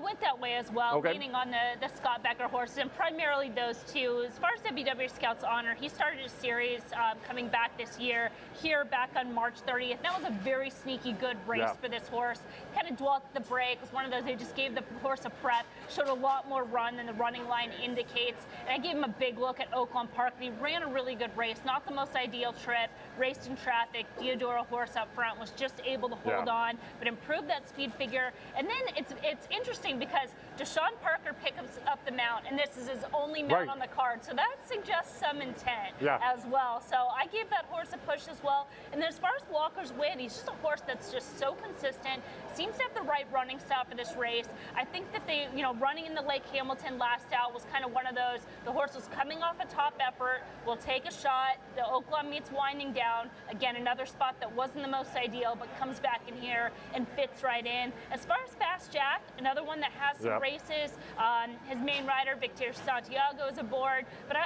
Went that way as well, leaning on the Scott Becker horses, and primarily those two. As far as WW Scout's Honor, he started a series coming back this year, here back on March 30th. That was a very sneaky good race for this horse. Kind of dwelt the break. It was one of those, they just gave the horse a prep, showed a lot more run than the running line indicates. And I gave him a big look at Oaklawn Park, and he ran a really good race. Not the most ideal trip, raced in traffic. Theodora horse up front was just able to hold on, but improved that speed figure. And then it's interesting because Deshaun Parker picks up the mount, and this is his only mount on the card, so that suggests some intent as well. So I gave that horse a push as well. And then as far as Walker's Win, he's just a horse that's just so consistent, seems to have the right running style for this race. I think that they, running in the Lake Hamilton last out was kind of one of those, the horse was coming off a top effort, will take a shot, the Oaklawn meets winding down. Again, another spot that wasn't the most ideal, but comes back in here and fits right in. As far as Fast Jack, another one that has some races. His main rider, Victor Santiago, is aboard. But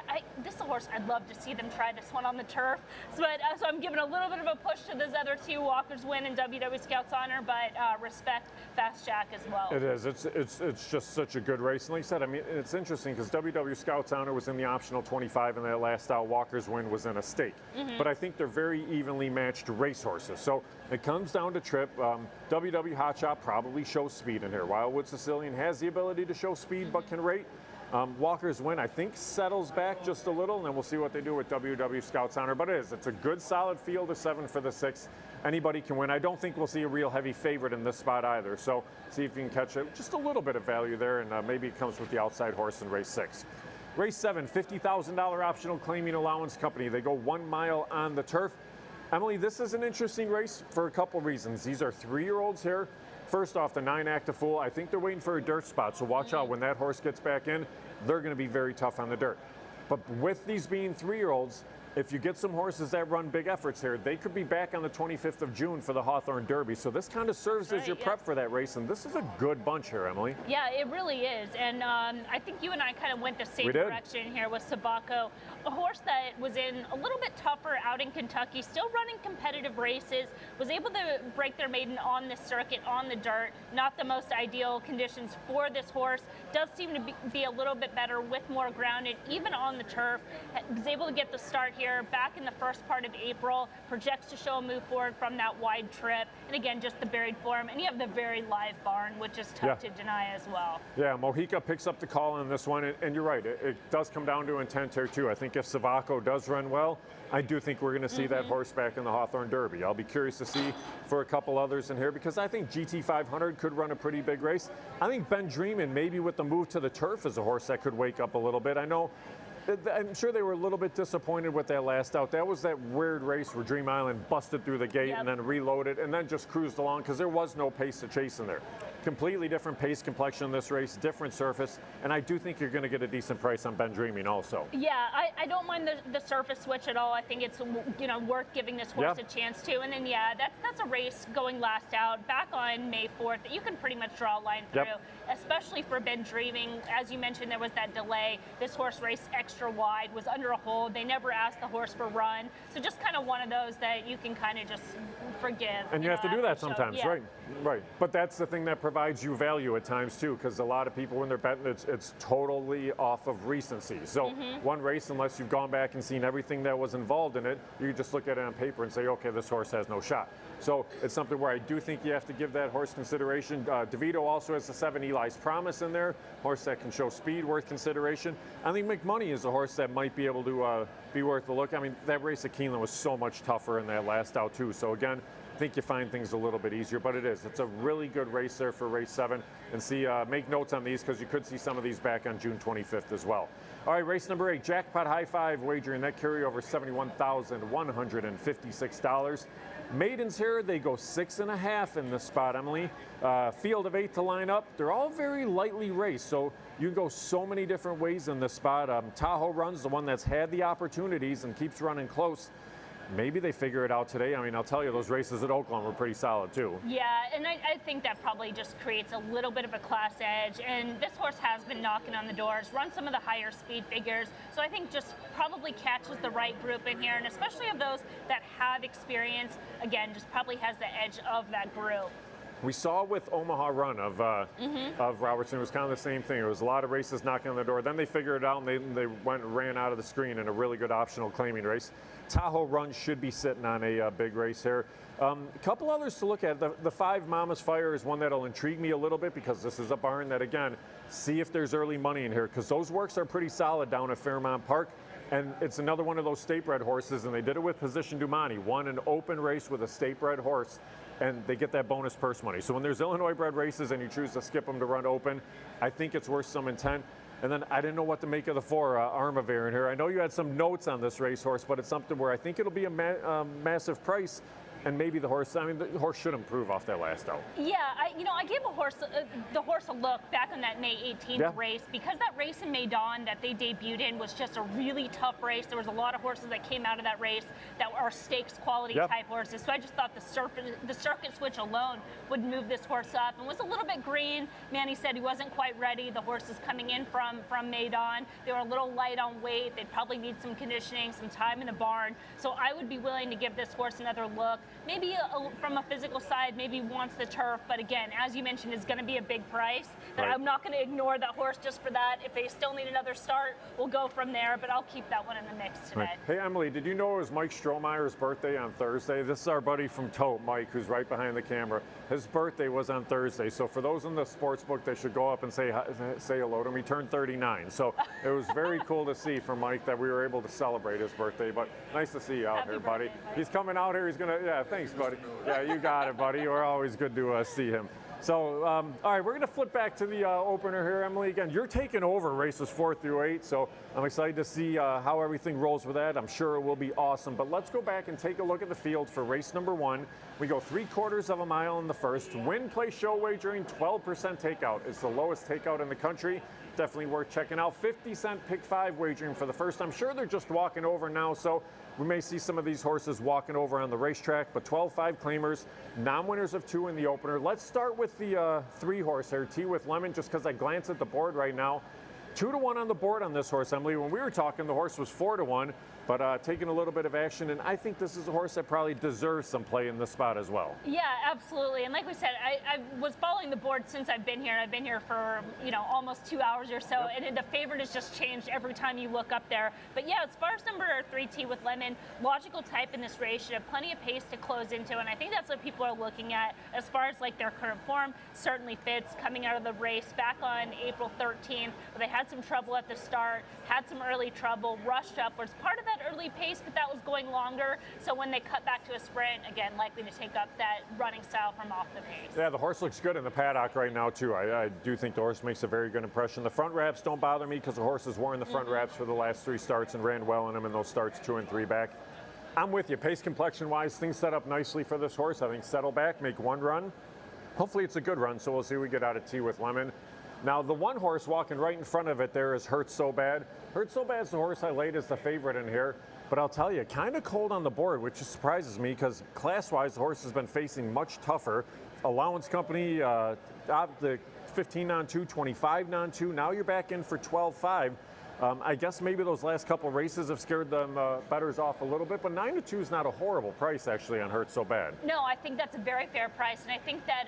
this is a horse I'd love to see them try this one on the turf. So I'm giving a little bit of a push to those other two, Walker's Win and WW Scout's Honor, but respect Fast Jack as well. It is. It's just such a good race. And like I said, I mean, it's interesting because WW Scout's Honor was in the optional 25 in that last out. Walker's Win was in a stake. But I think they're very evenly matched racehorses. So it comes down to trip. WW Hot Shot probably shows speed in here. Wildwood Sicilian has the ability to show speed but can rate. Walker's Win, I think, settles back just a little, and then we'll see what they do with WW Scout's Honor. But it's a good, solid field of 7 for the 6. Anybody can win. I don't think we'll see a real heavy favorite in this spot either. So see if you can catch just a little bit of value there, and maybe it comes with the outside horse in race 6. Race 7, $50,000 optional claiming allowance company. They go 1 mile on the turf. Emily, this is an interesting race for a couple reasons. These are 3-year-olds here. First off, the 9 Active Fool, I think they're waiting for a dirt spot, so watch out when that horse gets back in. They're going to be very tough on the dirt. But with these being 3-year-olds, if you get some horses that run big efforts here, they could be back on the 25th of June for the Hawthorne Derby. So this kind of serves as your prep for that race, and this is a good bunch here, Emily. Yeah, it really is. And I think you and I kind of went the same direction here with Sabaco, a horse that was in a little bit tougher out in Kentucky, still running competitive races, was able to break their maiden on the circuit, on the dirt. Not the most ideal conditions for this horse. Does seem to be a little bit better with more grounded, even on the turf. Was able to get the start here back in the first part of April, projects to show a move forward from that wide trip, and again, just the buried form, and you have the very live barn, which is tough to deny as well. Yeah, Mojica picks up the call on this one, and you're right, it does come down to intent here too. I think if Sabaco does run well, I do think we're going to see that horse back in the Hawthorne Derby. I'll be curious to see for a couple others in here, because I think GT 500 could run a pretty big race. I think Ben Dreamin, maybe with the move to the turf, is a horse that could wake up a little bit. I'm sure they were a little bit disappointed with that last out. That was that weird race where Dream Island busted through the gate and then reloaded and then just cruised along because there was no pace to chase in there. Completely different pace complexion in this race, different surface, and I do think you're going to get a decent price on Ben Dreaming also. Yeah, I don't mind the surface switch at all. I think it's worth giving this horse a chance to. And then that's a race going last out back on May 4th that you can pretty much draw a line through, especially for Ben Dreaming. As you mentioned, there was that delay. This horse raced extra wide, was under a hold. They never asked the horse for run, so just kind of one of those that you can kind of just forgive. And you have to do that sometimes, right? But that's the thing that provides you value at times too, because a lot of people when they're betting, it's totally off of recency. So one race, unless you've gone back and seen everything that was involved in it, you just look at it on paper and say, okay, this horse has no shot. So it's something where I do think you have to give that horse consideration. DeVito also has the 7 Eli's Promise in there, horse that can show speed, worth consideration. I think McMoney is a horse that might be able to be worth a look. I mean, that race at Keeneland was so much tougher in that last out too. So again, I think you find things a little bit easier, but it's a really good race there for race 7. And see, make notes on these because you could see some of these back on June 25th as well. All right, race number 8, Jackpot High Five wagering that carryover $71,156. Maidens here, they go 6.5 in this spot, Emily. Field of 8 to line up. They're all very lightly raced, so you can go so many different ways in this spot. Tahoe runs, the one that's had the opportunities and keeps running close. Maybe they figure it out today. I mean, I'll tell you, those races at Oaklawn were pretty solid too. Yeah, and I think that probably just creates a little bit of a class edge. And this horse has been knocking on the doors, run some of the higher speed figures. So I think just probably catches the right group in here, and especially of those that have experience, again, just probably has the edge of that group. We saw with Omaha Run of Robertson, it was kind of the same thing. It was a lot of races knocking on the door. Then they figured it out, and they went and ran out of the screen in a really good optional claiming race. Tahoe Run should be sitting on a big race here. A couple others to look at. The 5 Mama's Fire is one that'll intrigue me a little bit because this is a barn that, again, see if there's early money in here because those works are pretty solid down at Fairmount Park. And it's another one of those state-bred horses, and they did it with Position Dumani. Won an open race with a state-bred horse, and they get that bonus purse money. So when there's Illinois-bred races and you choose to skip them to run open, I think it's worth some intent. And then I didn't know what to make of the 4 Armavir in here. I know you had some notes on this racehorse, but it's something where I think it'll be a massive price. And maybe the horse should improve off that last out. Yeah, I gave the horse a look back on that May 18th race because that race in Maidan that they debuted in was just a really tough race. There was a lot of horses that came out of that race that are stakes quality type horses. So I just thought the circuit switch alone would move this horse up and was a little bit green. Manny said he wasn't quite ready. The horses coming in from Maidan, they were a little light on weight. They'd probably need some conditioning, some time in the barn. So I would be willing to give this horse another look. Maybe from a physical side, maybe wants the turf, but again, as you mentioned, is going to be a big price. And I'm not going to ignore that horse just for that. If they still need another start, we'll go from there, but I'll keep that one in the mix today. Right. Hey, Emily, did you know it was Mike Strohmeyer's birthday on Thursday? This is our buddy from Tote, Mike, who's right behind the camera. His birthday was on Thursday, so for those in the sports book, they should go up and say hello to him. He turned 39, so it was very cool to see from Mike that we were able to celebrate his birthday, but nice to see you out here, buddy. He's coming out here. He's going to, thanks, buddy. Yeah, you got it, buddy. We're always good to see him. So, all right, we're going to flip back to the opener here, Emily. Again, you're taking over races 4 through 8, so I'm excited to see how everything rolls with that. I'm sure it will be awesome. But let's go back and take a look at the field for race number 1. We go 3/4 of a mile in the first. Win, play, show wagering, 12% takeout. It's the lowest takeout in the country. Definitely worth checking out. 50-cent pick 5 wagering for the first. I'm sure they're just walking over now, so we may see some of these horses walking over on the racetrack, but 12-5 claimers, non-winners of 2 in the opener. Let's start with the 3 horse here, Tea with Lemon, just because I glance at the board right now. 2-1 on the board on this horse, Emily. When we were talking, the horse was 4-1, but taking a little bit of action, and I think this is a horse that probably deserves some play in this spot as well. Yeah, absolutely. And like we said, I was following the board since I've been here. I've been here for, almost 2 hours or so, and the favorite has just changed every time you look up there. But yeah, as far as number 3, Tea with Lemon, logical type in this race, should have plenty of pace to close into, and I think that's what people are looking at as far as like their current form. Certainly fits coming out of the race back on April 13th, where they had some trouble at the start, had some early trouble, rushed upwards. Part of that early pace, but that was going longer. So when they cut back to a sprint, again, likely to take up that running style from off the pace. Yeah, the horse looks good in the paddock right now, too. I do think the horse makes a very good impression. The front wraps don't bother me because the horse has worn the front wraps for the last 3 starts and ran well in them in those starts 2 and 3 back. I'm with you. Pace complexion-wise, things set up nicely for this horse. I think settle back, make 1 run. Hopefully it's a good run, so we'll see what we get out of Tea with Lemon. Now, the 1 horse walking right in front of it there is Hurt So Bad. Hurt So Bad's the horse I laid as the favorite in here. But I'll tell you, kind of cold on the board, which surprises me because class-wise, the horse has been facing much tougher. Allowance Company, the 15 on 2, 25 on 2. Now you're back in for 12-5. I guess maybe those last couple races have scared them bettors off a little bit, but 9-2 is not a horrible price actually on Hurt So Bad. No, I think that's a very fair price, and I think that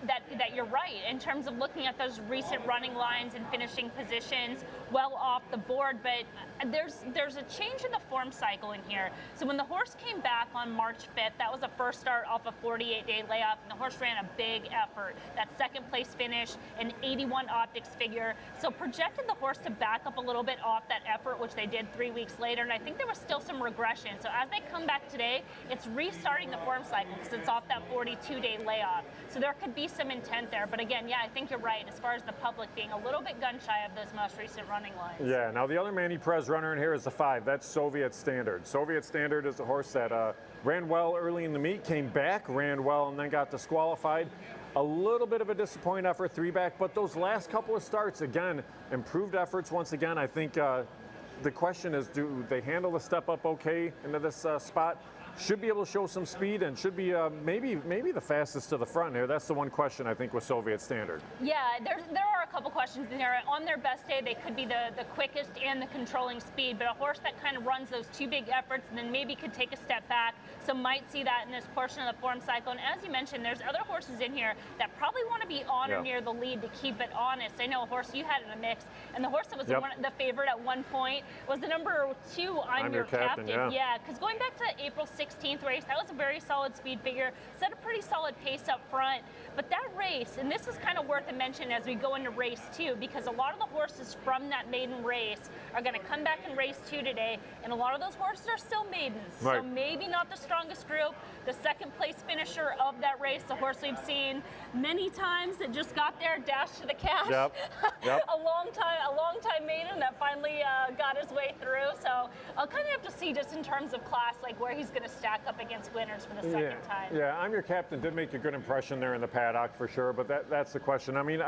that you're right in terms of looking at those recent running lines and finishing positions well off the board. But there's a change in the form cycle in here. So when the horse came back on March 5th, that was the first start off a 48-day layoff, and the horse ran a big effort. That second place finish, an 81 optics figure. So projected the horse to back up a little bit off that effort, which they did 3 weeks later, and I think there was still some regression. So as they come back today, it's restarting the form cycle because it's off that 42-day layoff. So there could be some intent there, but again, yeah, I think you're right as far as the public being a little bit gun shy of those most recent running lines. Yeah, now the other Manny Perez runner in here is the 5. That's Soviet Standard. Soviet Standard is a horse that ran well early in the meet, came back, ran well, and then got disqualified. A little bit of a disappointing effort 3 back, but those last couple of starts, again, improved efforts once again. I think the question is, do they handle the step up okay into this spot? Should be able to show some speed and should be maybe the fastest to the front here. That's the one question I think with Soviet Standard. Yeah, there are a couple questions questions in there. On their best day, they could be the quickest and the controlling speed, but a horse that kind of runs those two big efforts and then maybe could take a step back. So might see that in this portion of the form cycle. And as you mentioned, there's other horses in here that probably want to be on or near the lead to keep it honest. I know a horse you had in the mix, and the horse that was the favorite at one point was the number 2, I'm Your Captain. Yeah, because going back to the April 16th race, that was a very solid speed figure, set a pretty solid pace up front. But that race, and this is kind of worth a mention as we go into race 2, because a lot of the horses from that maiden race are going to come back in race 2 today, and a lot of those horses are still maidens. Right. So maybe not the strongest group. The second place finisher of that race, the horse we've seen many times that just got there, dashed to the cash. A long time maiden that finally got his way through. So I'll kind of have to see just in terms of class, like where he's going to stack up against winners for the second time. Yeah, I'm Your Captain did make a good impression there in the paddock for sure, but that's the question. I mean,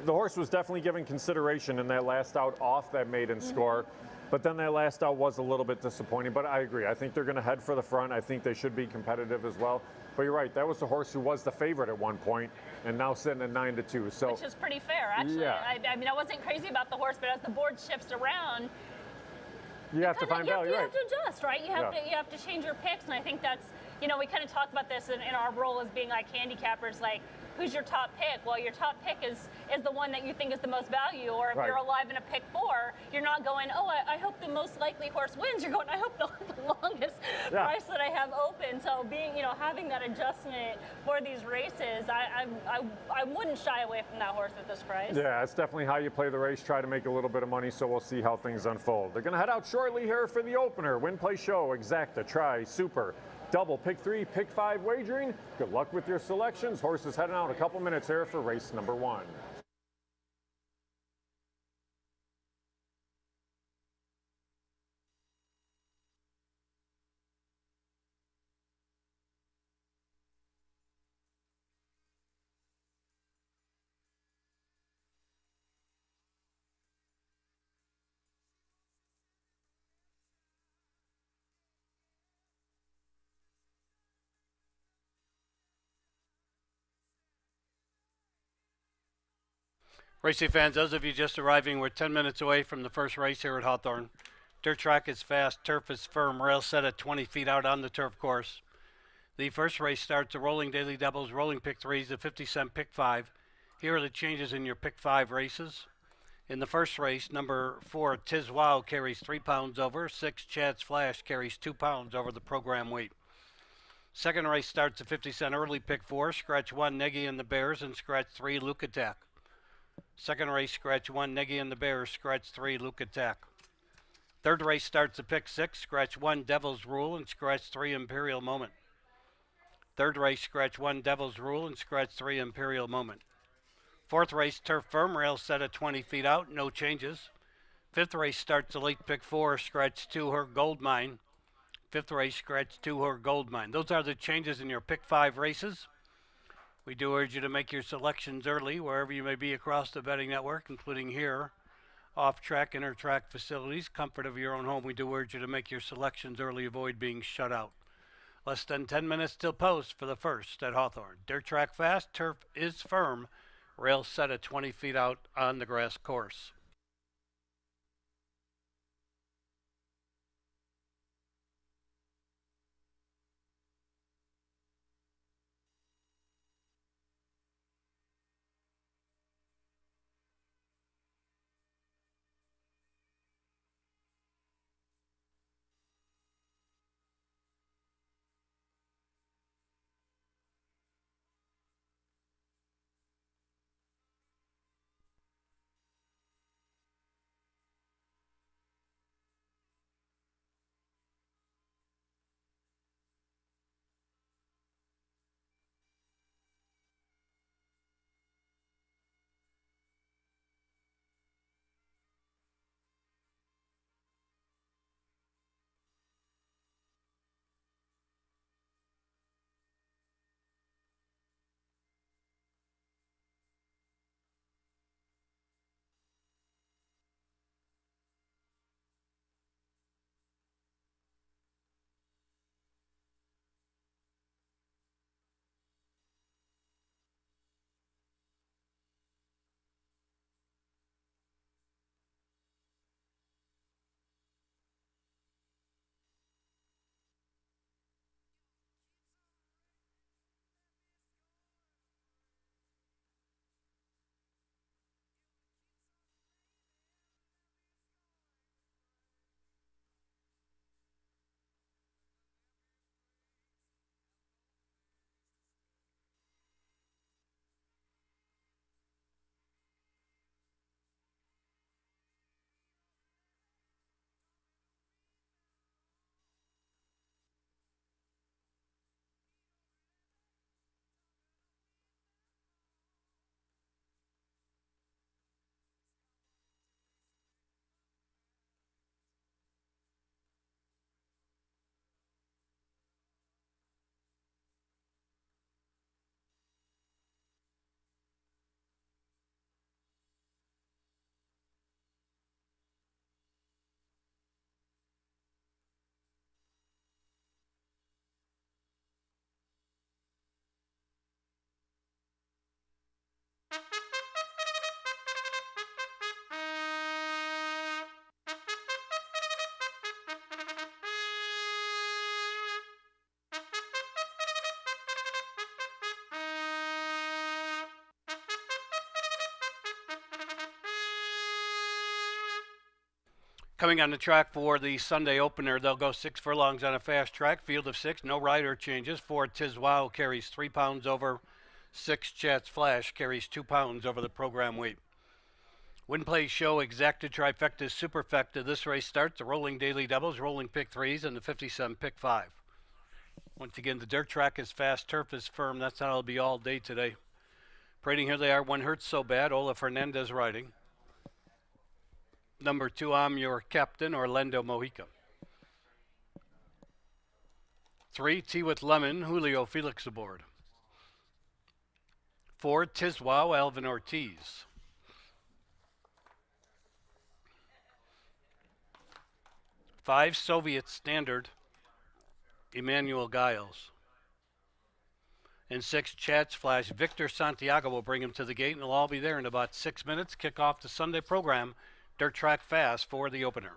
the horse was definitely given consideration in that last out off that maiden score. But then that last out was a little bit disappointing. But I agree. I think they're going to head for the front. I think they should be competitive as well. But you're right. That was the horse who was the favorite at one point, and now sitting at 9-2. So which is pretty fair, actually. Yeah. I mean, I wasn't crazy about the horse, but as the board shifts around, you have to find value. You have to adjust, right? You have to change your picks, and I think that's, you know, we kind of talked about this in our role as being like handicappers, like, who's your top pick? Well, your top pick is the one that you think is the most value, or if you're alive in a pick 4, you're not going, oh, I hope the most likely horse wins. You're going, I hope the longest price that I have open. So being, you know, having that adjustment for these races, I wouldn't shy away from that horse at this price. Yeah, it's definitely how you play the race, try to make a little bit of money, so we'll see how things unfold. They're going to head out shortly here for the opener. Win, play, show, exacta, try, super. Double, pick 3, pick 5 wagering. Good luck with your selections. Horses heading out a couple minutes here for race number 1. Racing fans, those of you just arriving, we're 10 minutes away from the first race here at Hawthorne. Dirt track is fast, turf is firm, rail set at 20 feet out on the turf course. The first race starts the rolling daily doubles, rolling pick 3s, the 50-cent pick 5. Here are the changes in your pick 5 races. In the first race, number 4, Tiz Wow carries 3 pounds over. 6, Chad's Flash carries 2 pounds over the program weight. Second race starts the 50-cent early pick 4, scratch 1, Neggy and the Bears, and scratch 3, Luke Attack. Second race, scratch 1, Neggy and the Bears, scratch 3, Luke Attack. Third race starts at pick 6, scratch 1, Devil's Rule, and scratch 3, Imperial Moment. Third race, scratch 1, Devil's Rule, and scratch 3, Imperial Moment. Fourth race, turf firm, rail set at 20 feet out, no changes. Fifth race starts the late pick 4, scratch 2, Her Gold Mine. Fifth race, scratch 2, Her Gold Mine. Those are the changes in your pick 5 races. We do urge you to make your selections early, wherever you may be across the betting network, including here, off-track, inter-track facilities, comfort of your own home. We do urge you to make your selections early, avoid being shut out. Less than 10 minutes till post for the first at Hawthorne. Dirt track fast, turf is firm, rail set at 20 feet out on the grass course. Coming on the track for the Sunday opener, they'll go 6 furlongs on a fast track, field of 6, no rider changes. 4 Tiz Wow carries 3 pounds over. 6 Chat's Flash carries 2 pounds over the program weight. Win Play Show Exacta Trifecta Superfecta. This race starts the rolling daily doubles, rolling pick 3s, and the 57 pick 5. Once again, the dirt track is fast, turf is firm. That's how it'll be all day today. Parading here they are. 1 Hurts So Bad, Ola Fernandez riding. Number 2, I'm Your Captain, Orlando Mojica. 3, Tea with Lemon, Julio Felix aboard. 4, Tiz Wow, Alvin Ortiz. 5, Soviet Standard, Emmanuel Giles. And 6, Chat's Flash, Victor Santiago will bring him to the gate, and they'll all be there in about 6 minutes. Kick off the Sunday program, dirt track fast for the opener.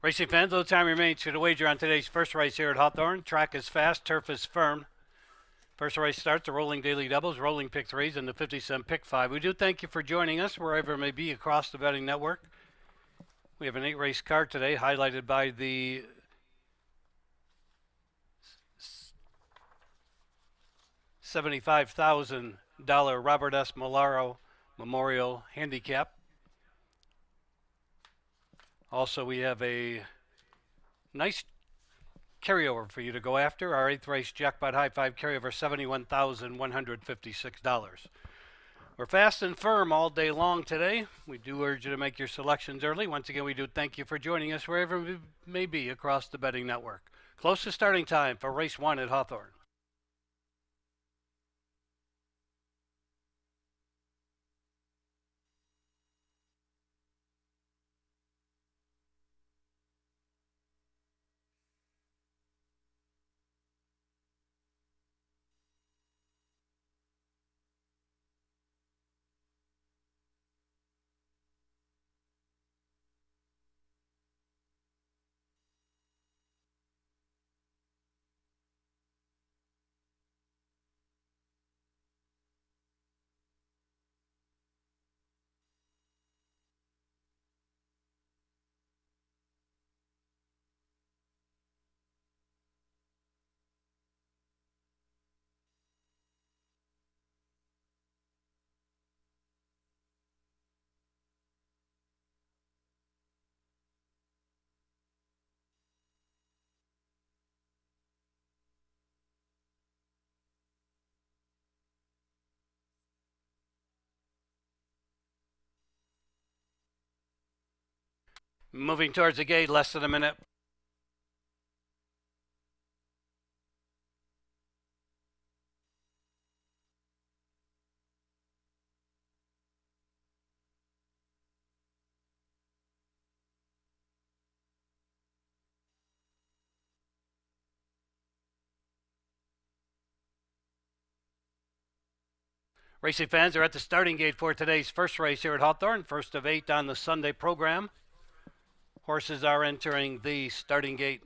Racing fans, little time remains to the wager on today's first race here at Hawthorne. Track is fast, turf is firm. First race starts, the rolling daily doubles, rolling pick threes, and the 50-cent pick five. We do thank you for joining us wherever it may be across the betting network. We have an 8-race card today, highlighted by the $75,000 Robert S. Milaro Memorial Handicap. Also, we have a nice carryover for you to go after. Our 8th race jackpot high five carryover, $71,156. We're fast and firm all day long today. We do urge you to make your selections early. Once again, we do thank you for joining us wherever we may be across the betting network. Close to starting time for race 1 at Hawthorne. Moving towards the gate, less than a minute. Racing fans are at the starting gate for today's first race here at Hawthorne, first of 8 on the Sunday program. Horses are entering the starting gate.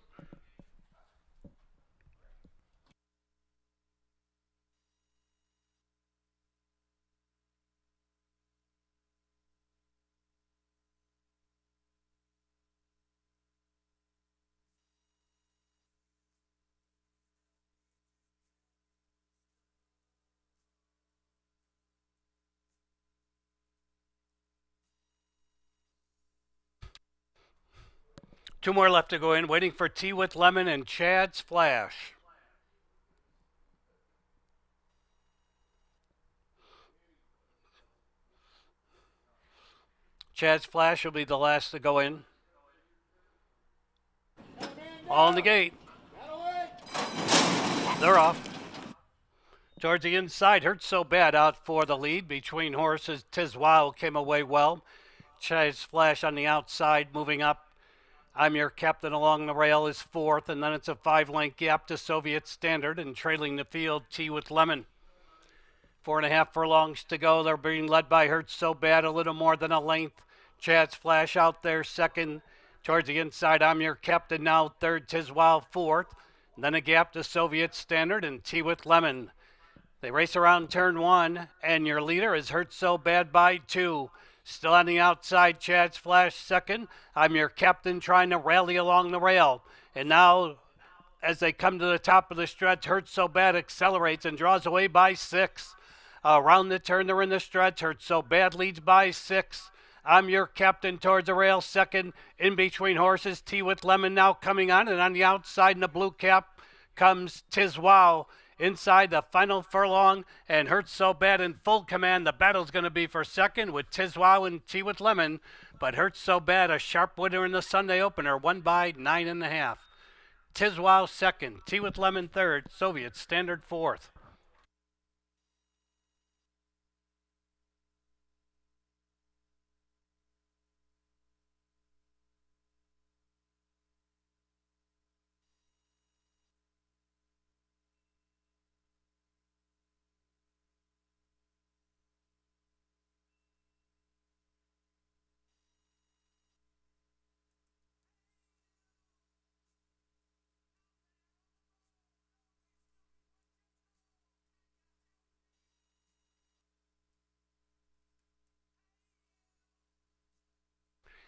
Two more left to go in, waiting for Tea with Lemon and Chad's Flash. Chad's Flash will be the last to go in. All in the gate. They're off. Towards the inside, hurt so bad out for the lead. Between horses, Tiz Wow came away well. Chad's Flash on the outside, moving up. I'm Your Captain along the rail is 4th, and then it's a 5-length gap to Soviet Standard, and trailing the field, Tea with Lemon. 4.5 furlongs to go. They're being led by Hurt So Bad, a little more than a length. Chad's Flash out there, 2nd. Towards the inside, I'm Your Captain now 3rd, Tiz Wow 4th. And then a gap to Soviet Standard and Tea with Lemon. They race around turn 1, and your leader is Hurt So Bad by 2. Still on the outside, Chad's Flash 2nd. I'm Your Captain trying to rally along the rail. And now, as they come to the top of the stretch, Hurt So Bad accelerates and draws away by 6. Around the turn, they're in the stretch. Hurt So Bad leads by 6. I'm Your Captain towards the rail, 2nd. In between horses, Tea with Lemon now coming on. And on the outside in the blue cap comes Tiz Wow. Inside the final furlong, and Hurt So Bad in full command. The battle's going to be for 2nd with Tiz Wow and Tea with Lemon, but Hurt So Bad, a sharp winner in the Sunday opener, won by 9.5. Tiz Wow 2nd, Tea with Lemon 3rd, Soviet Standard 4th.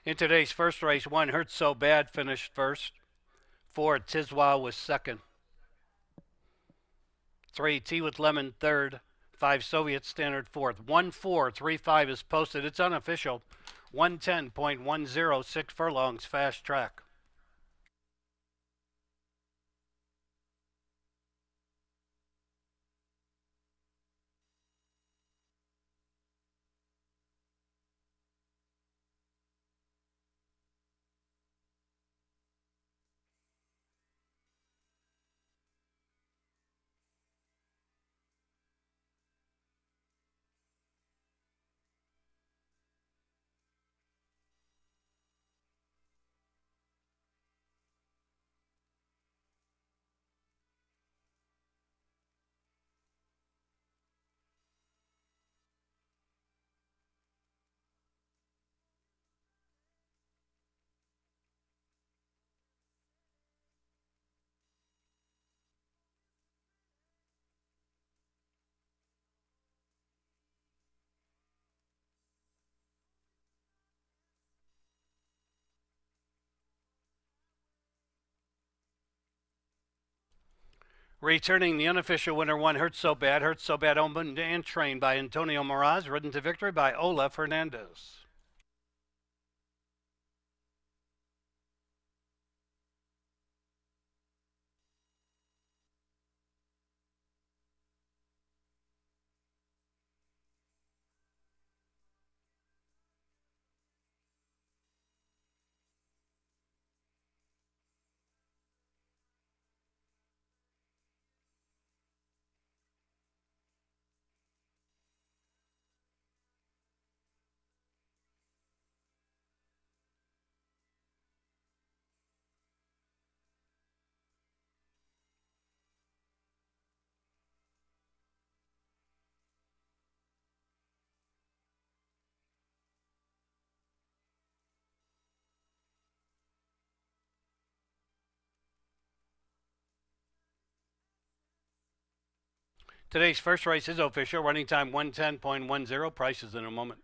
In today's first race, 1 Hurt So Bad finished first. 4 Tiswa was second. 3 Tea with Lemon third. 5 Soviet Standard fourth. 1-4-3-5 is posted. It's unofficial. 110.106 furlongs fast track. Returning the unofficial winner, 1 Hurt So Bad. Hurt So Bad owned and trained by Antonio Moraz, ridden to victory by Olaf Hernandez. Today's first race is official. Running time 110.10. Prices in a moment.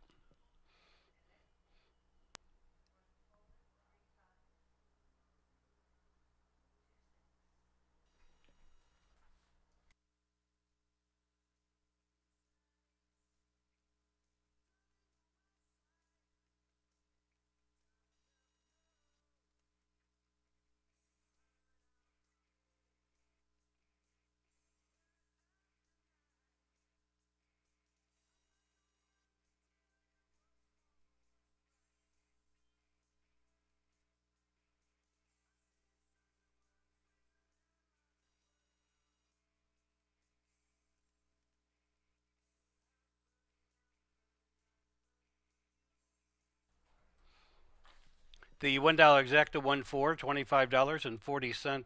The $1 exacta 1-4, $25.40.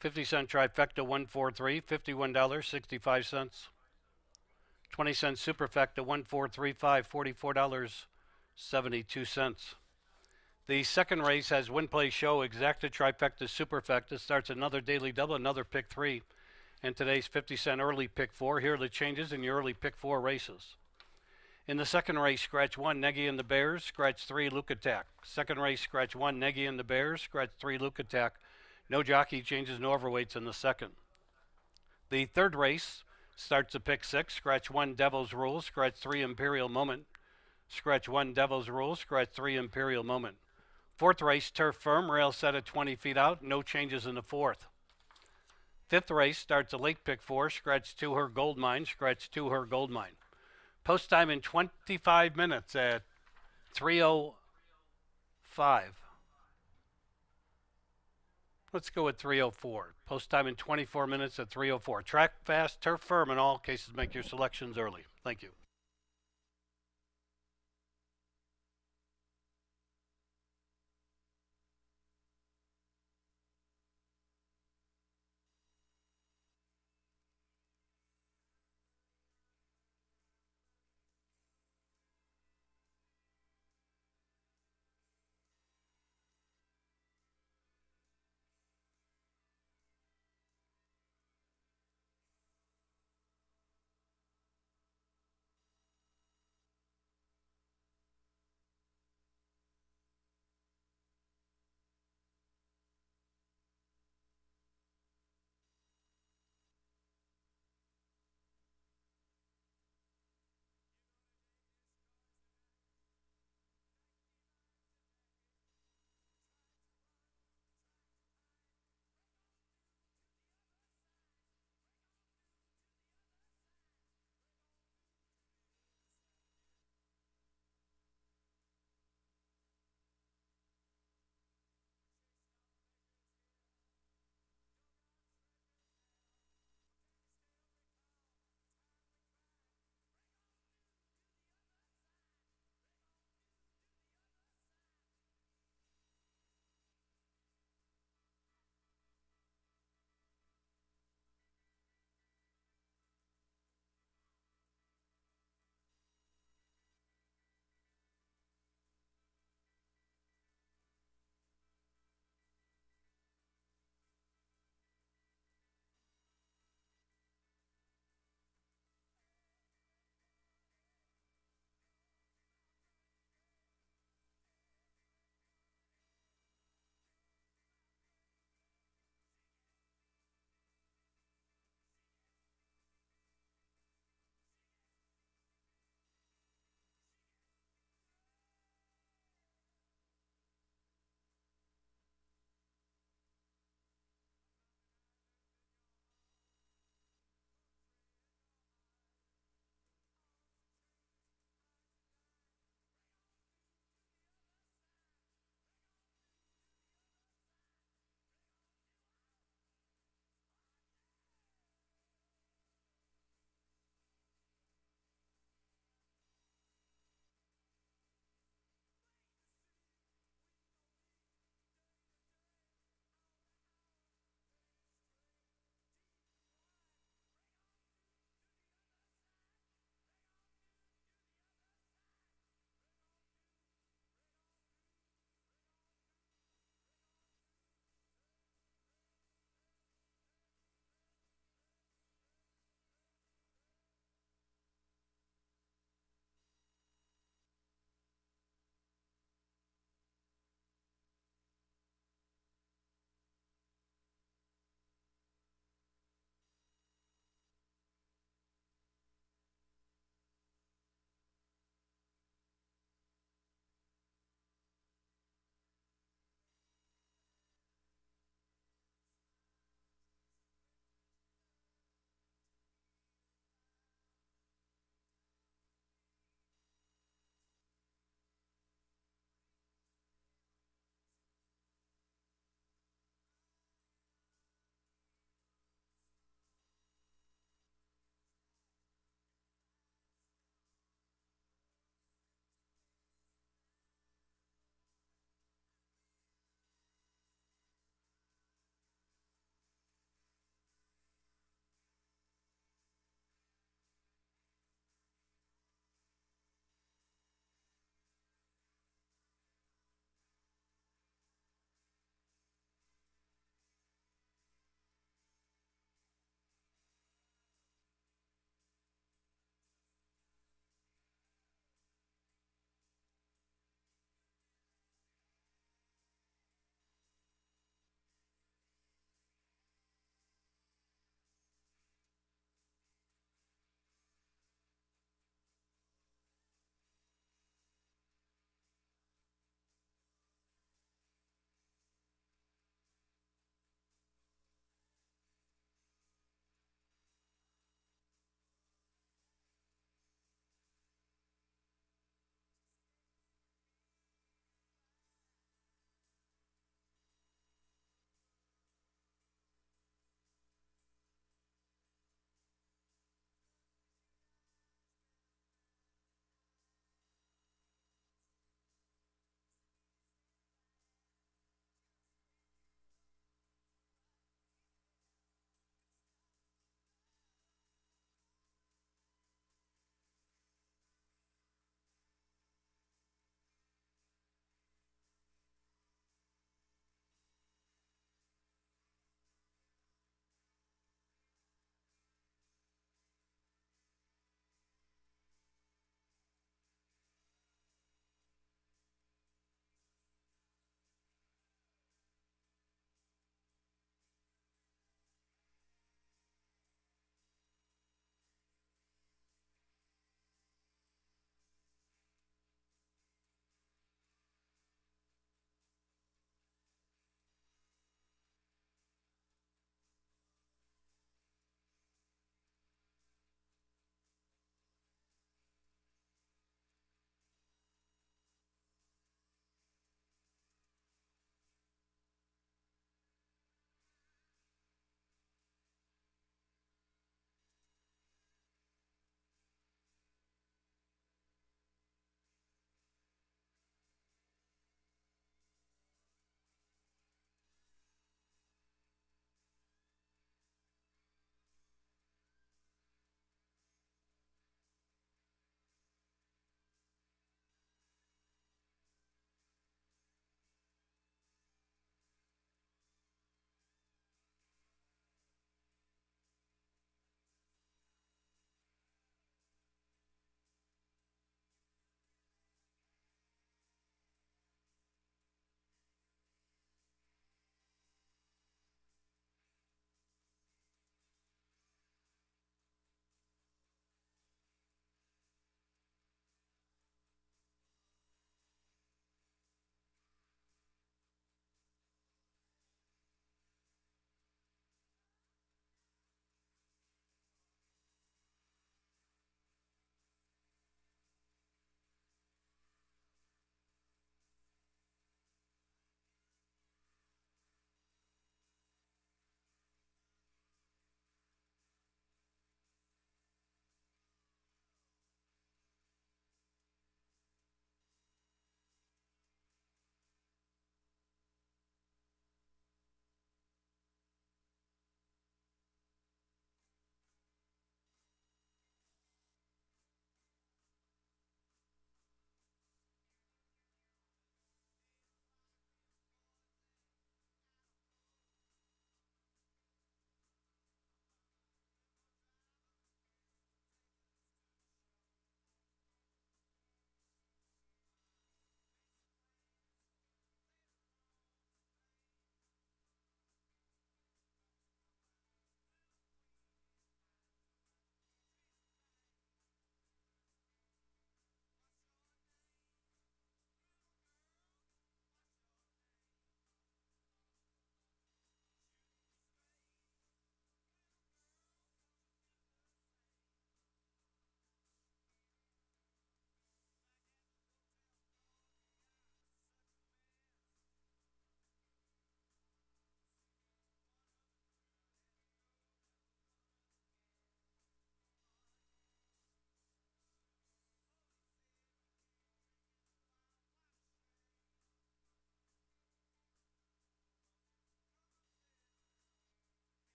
50-cent trifecta 143, $51.65. 20-cent superfecta 1435, $44.72. The second race has Win Play Show exacta trifecta superfecta. Starts another daily double, another pick 3, and today's 50-cent early pick 4. Here are the changes in your early pick 4 races. In the second race, scratch 1, Nagy and the Bears, scratch 3, Luke Attack. Second race, scratch 1, Nagy and the Bears, scratch 3, Luke Attack. No jockey changes, no overweights in the second. The third race starts a pick 6, scratch 1, Devil's Rules, scratch 3, Imperial Moment. Scratch 1, Devil's Rules, scratch 3, Imperial Moment. Fourth race, Turf Firm, rail set at 20 feet out, no changes in the fourth. Fifth race starts a late pick 4, scratch 2, Her Gold Mine, scratch 2, Her Gold Mine. Post time in 25 minutes at 3:05. Let's go with 3:04. Post time in 24 minutes at 3:04. Track fast, turf firm in all cases. Make your selections early. Thank you.